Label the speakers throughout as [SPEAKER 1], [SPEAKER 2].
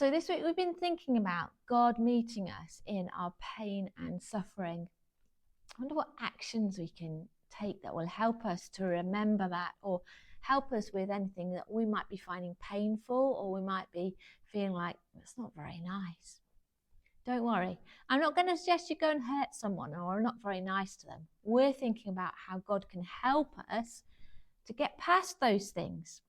[SPEAKER 1] So this week we've been thinking about God meeting us in our pain and suffering. I wonder what actions we can take that will help us to remember that, or help us with anything that we might be finding painful, or we might be feeling like it's not very nice. Don't worry, I'm not going to suggest you go and hurt someone or are not very nice to them. We're thinking about how God can help us to get past those things.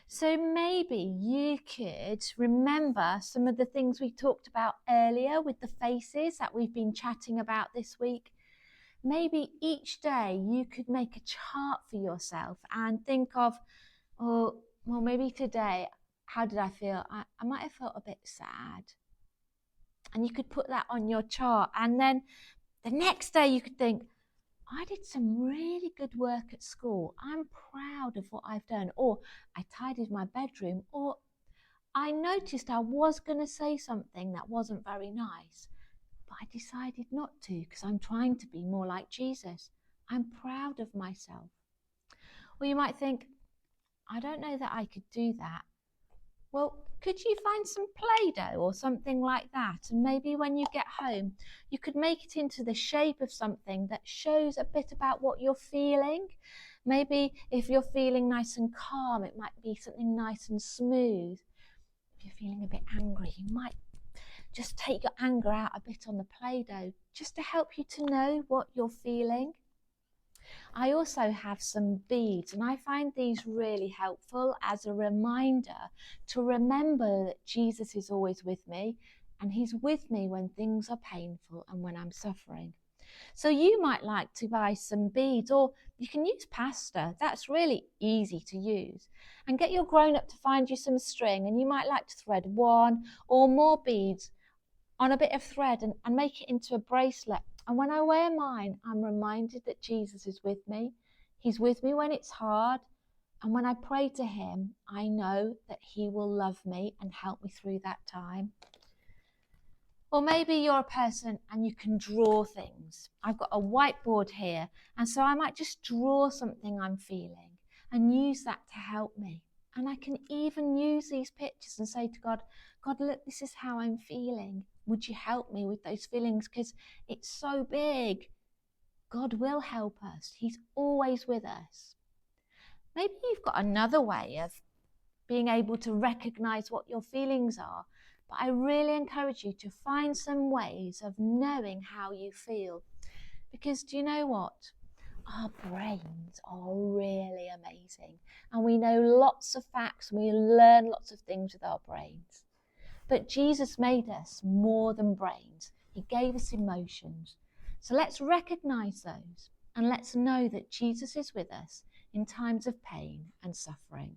[SPEAKER 1] So maybe you could remember some of the things we talked about earlier with the faces that we've been chatting about this week. Maybe each day you could make a chart for yourself and think of, oh, well, maybe today, how did I feel? I might have felt a bit sad. And you could put that on your chart. And then the next day you could think, I did some really good work at school. I'm proud of what I've done. Or I tidied my bedroom. Or I noticed I was going to say something that wasn't very nice, but I decided not to because I'm trying to be more like Jesus. I'm proud of myself. Or you might think, I don't know that I could do that. Well, could you find some Play-Doh or something like that? And maybe when you get home, you could make it into the shape of something that shows a bit about what you're feeling. Maybe if you're feeling nice and calm, it might be something nice and smooth. If you're feeling a bit angry, you might just take your anger out a bit on the Play-Doh just to help you to know what you're feeling. I also have some beads, and I find these really helpful as a reminder to remember that Jesus is always with me, and he's with me when things are painful and when I'm suffering. So you might like to buy some beads, or you can use pasta. That's really easy to use. And get your grown-up to find you some string, and you might like to thread one or more beads on a bit of thread and make it into a bracelet. And when I wear mine, I'm reminded that Jesus is with me. He's with me when it's hard. And when I pray to him, I know that he will love me and help me through that time. Or maybe you're a person and you can draw things. I've got a whiteboard here, and so I might just draw something I'm feeling and use that to help me. And I can even use these pictures and say to God, God, look, this is how I'm feeling. Would you help me with those feelings? Because it's so big. God will help us. He's always with us. Maybe you've got another way of being able to recognize what your feelings are. But I really encourage you to find some ways of knowing how you feel. Because do you know what? Our brains are really amazing. And we know lots of facts and we learn lots of things with our brains. But Jesus made us more than brains. He gave us emotions. So let's recognize those and let's know that Jesus is with us in times of pain and suffering.